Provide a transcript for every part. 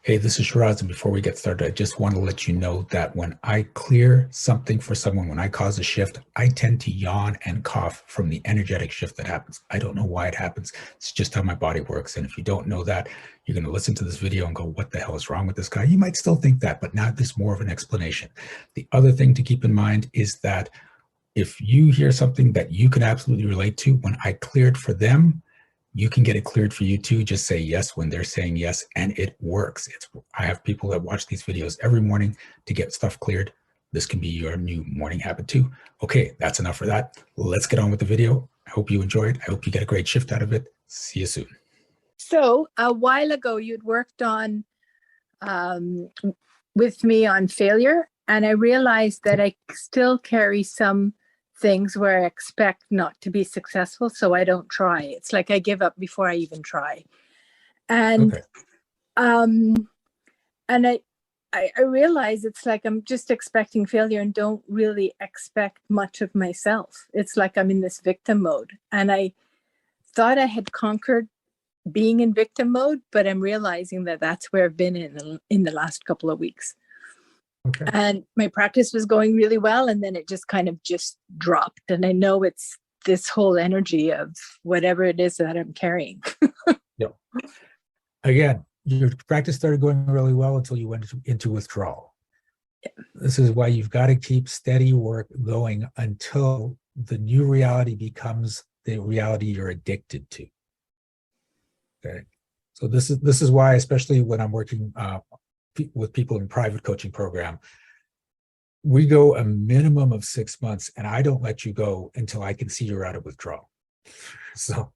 Hey, this is Shiraz, and before we get started, I just want to let you know that when I clear something for someone, when I cause a shift, I tend to yawn and cough from the energetic shift that happens. I don't know why it happens. It's just how my body works. And if you don't know that, you're going to listen to this video and go, what the hell is wrong with this guy? You might still think that, but now there's more of an explanation. The other thing to keep in mind is that if you hear something that you can absolutely relate to, when I cleared for them, you can get it cleared for you too. Just say yes when they're saying yes, and it works. I have people that watch these videos every morning to get stuff cleared. This can be your new morning habit too. Okay, that's enough for that. Let's get on with the video. I hope you enjoyed. I hope you get a great shift out of it. See you soon. So a while ago, you'd worked on with me on failure, and I realized that I still carry some things where I expect not to be successful, so I don't try. It's like I give up before I even try. And Okay. And I realize it's like I'm just expecting failure and don't really expect much of myself. It's like I'm in this victim mode. And I thought I had conquered being in victim mode, but I'm realizing that that's where I've been in the last couple of weeks. Okay. And my practice was going really well, and then it just kind of just dropped. And I know it's this whole energy of whatever it is that I'm carrying. Yep. Again, your practice started going really well until you went into withdrawal. Yeah. This is why you've got to keep steady work going until the new reality becomes the reality you're addicted to. Okay. So this is why, especially when I'm working with people in private coaching program, we go a minimum of 6 months, and I don't let you go until I can see you're out of withdrawal. So,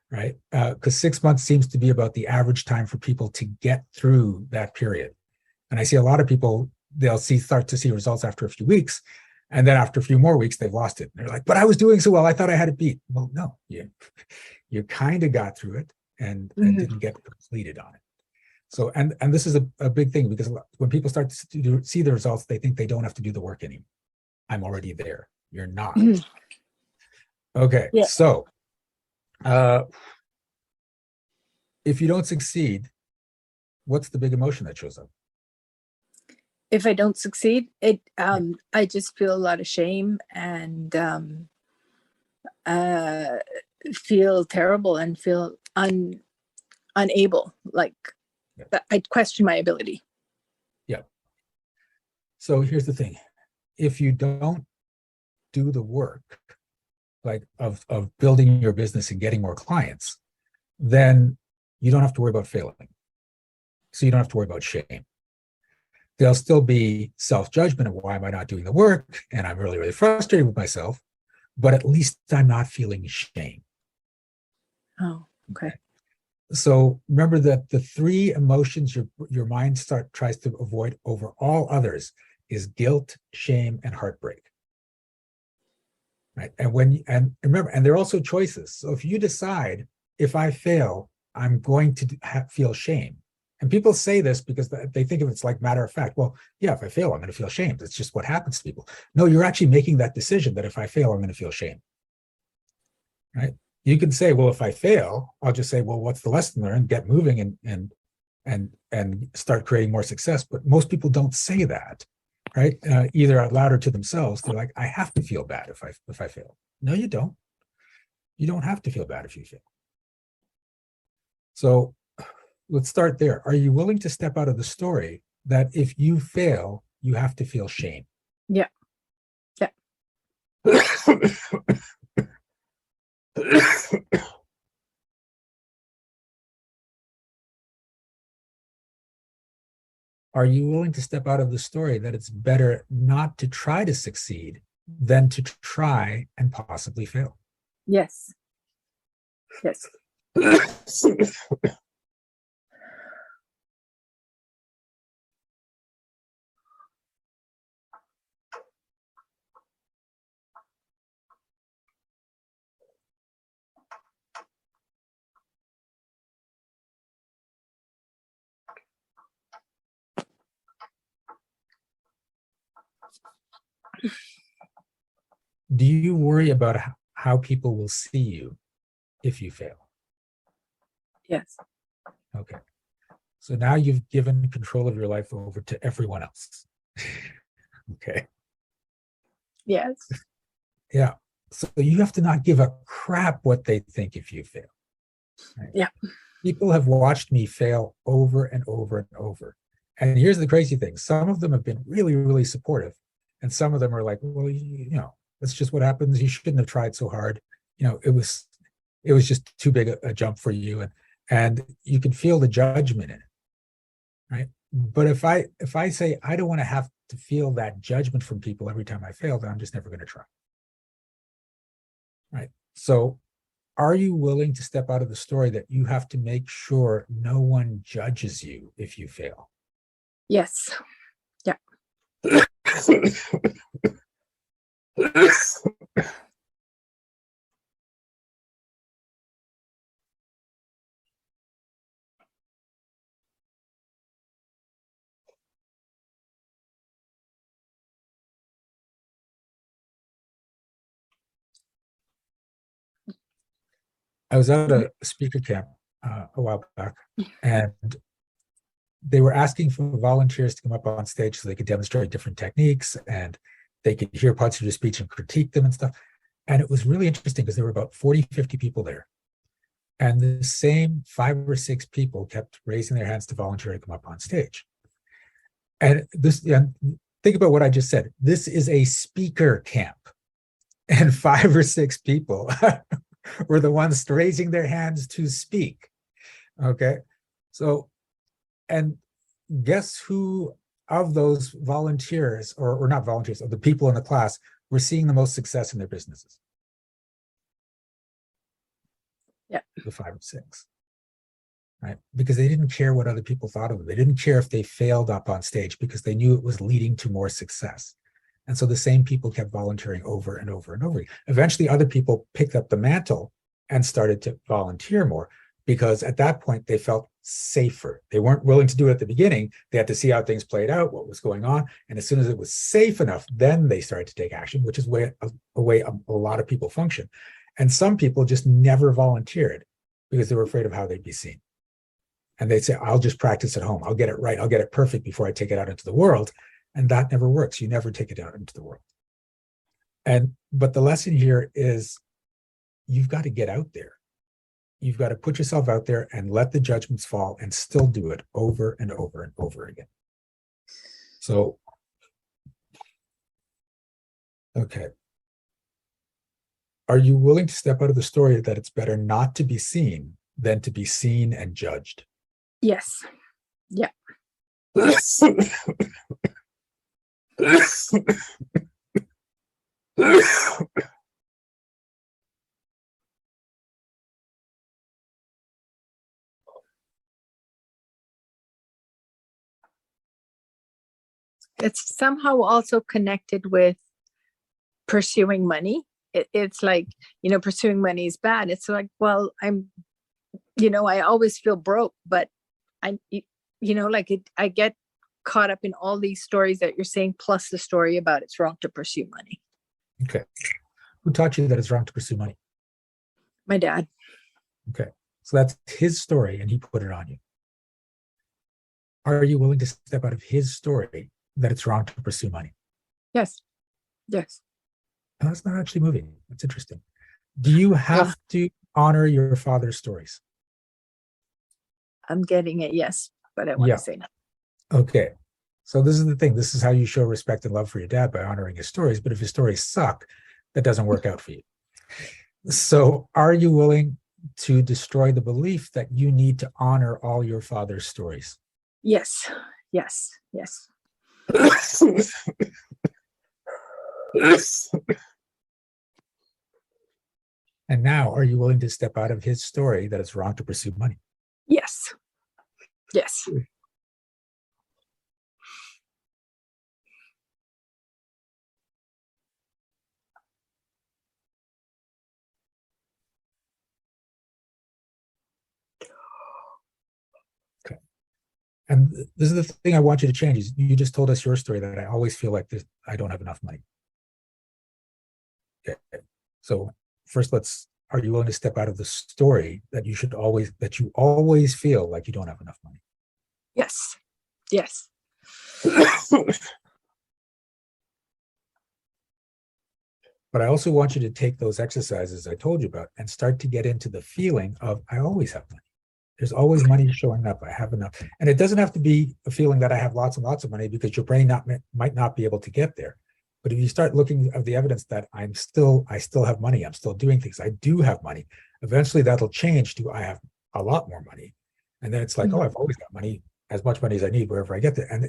right? Because 6 months seems to be about the average time for people to get through that period. And I see a lot of people, they'll start to see results after a few weeks. And then after a few more weeks, they've lost it. And they're like, but I was doing so well. I thought I had it beat. Well, no, you kind of got through it and didn't get completed on it. So, and this is a big thing, because when people start to see the results, they think they don't have to do the work anymore. I'm already there. You're not. Okay. Yeah. So, if you don't succeed, what's the big emotion that shows up? If I don't succeed, I just feel a lot of shame and feel terrible and feel unable. Like I question my ability. Yeah. So here's the thing: if you don't do the work, like of building your business and getting more clients, then you don't have to worry about failing. So you don't have to worry about shame. There'll still be self-judgment of why am I not doing the work, and I'm really, really frustrated with myself, but at least I'm not feeling shame. Oh, okay. So remember that the three emotions your mind tries to avoid over all others is guilt, shame, and heartbreak. Right? And remember, and they're also choices. So if you decide, if I fail, I'm going to feel shame. And people say this because they think of it's like matter of fact. Well, yeah, if I fail, I'm going to feel shamed. It's just what happens to people. No, you're actually making that decision that if I fail, I'm going to feel shame. Right? You can say, well, if I fail, I'll just say, well, what's the lesson learned? Get moving and start creating more success. But most people don't say that, right? Either out loud or to themselves. They're like, I have to feel bad if I fail. No, you don't. You don't have to feel bad if you fail. So let's start there. Are you willing to step out of the story that if you fail, you have to feel shame? Yeah. Yeah. Are you willing to step out of the story that it's better not to try to succeed than to try and possibly fail? Yes. Yes. Do you worry about how people will see you if you fail? Yes. Okay. So now you've given control of your life over to everyone else. Okay. Yes. Yeah. So you have to not give a crap what they think if you fail. Right? Yeah. People have watched me fail over and over and over. And here's the crazy thing. Some of them have been really, really supportive. And some of them are like, well, that's just what happens. You shouldn't have tried so hard. It was just too big a jump for you. And you can feel the judgment in it. Right. But if I say I don't want to have to feel that judgment from people every time I fail, then I'm just never going to try. Right. So are you willing to step out of the story that you have to make sure no one judges you if you fail? Yes. Yeah. I was at a speaker camp a while back, and they were asking for volunteers to come up on stage so they could demonstrate different techniques and they could hear parts of your speech and critique them and stuff. And it was really interesting because there were about 40, 50 people there. And the same 5 or 6 people kept raising their hands to volunteer to come up on stage. And think about what I just said. This is a speaker camp, and 5 or 6 people were the ones raising their hands to speak. Okay. So, and guess who of those volunteers, or not volunteers, of the people in the class, were seeing the most success in their businesses? Yeah. The 5 or 6. Right? Because they didn't care what other people thought of them. They didn't care if they failed up on stage because they knew it was leading to more success. And so the same people kept volunteering over and over and over. Eventually, other people picked up the mantle and started to volunteer more because at that point they felt safer. They weren't willing to do it at the beginning. They had to see how things played out, what was going on. And as soon as it was safe enough, then they started to take action, which is a way a lot of people function. And some people just never volunteered because they were afraid of how they'd be seen. And they'd say, I'll just practice at home. I'll get it right. I'll get it perfect before I take it out into the world. And that never works. You never take it out into the world. But the lesson here is you've got to get out there. You've got to put yourself out there and let the judgments fall and still do it over and over and over again. So, okay. Are you willing to step out of the story that it's better not to be seen than to be seen and judged? Yes. Yeah. It's somehow also connected with pursuing money. It's like, pursuing money is bad. It's like, well, I always feel broke, but I get caught up in all these stories that you're saying, plus the story about it's wrong to pursue money. Okay. Who taught you that it's wrong to pursue money? My dad. Okay. So that's his story and he put it on you. Are you willing to step out of his story that it's wrong to pursue money? Yes. Yes. No, that's not actually moving. That's interesting. Do you have to honor your father's stories? I'm getting it, yes, but I want to say no. Okay. So this is the thing. This is how you show respect and love for your dad, by honoring his stories. But if his stories suck, that doesn't work out for you. So are you willing to destroy the belief that you need to honor all your father's stories? Yes. Yes. Yes. And now, are you willing to step out of his story that it's wrong to pursue money? Yes. Yes. Okay. And this is the thing I want you to change. Is you just told us your story that I always feel like this, I don't have enough money. Okay. So first, are you willing to step out of the story that you always feel like you don't have enough money? Yes. Yes. But I also want you to take those exercises I told you about and start to get into the feeling of, I always have money. There's always money showing up. I have enough. And it doesn't have to be a feeling that I have lots and lots of money, because your brain might not be able to get there. But if you start looking at the evidence that I still have money, I'm still doing things, I do have money, eventually that'll change to, I have a lot more money. And then it's like, oh, I've always got money, as much money as I need wherever I get there. And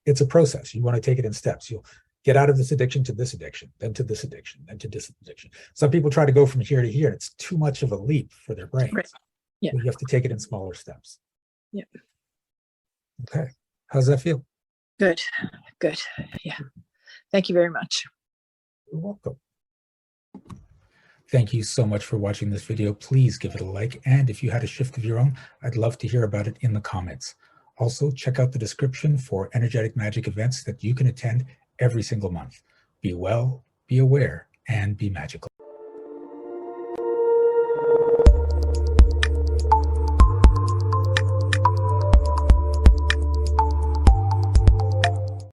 it's a process. You want to take it in steps. You'll get out of this addiction to this addiction, then to this addiction, then to this addiction. Some people try to go from here to here, and it's too much of a leap for their brains. Right. Yeah. You have to take it in smaller steps. Yeah. Okay. How's that feel? Good. Good. Yeah. Thank you very much. You're welcome. Thank you so much for watching this video. Please give it a like. And if you had a shift of your own, I'd love to hear about it in the comments. Also, check out the description for energetic magic events that you can attend every single month. Be well, be aware, and be magical.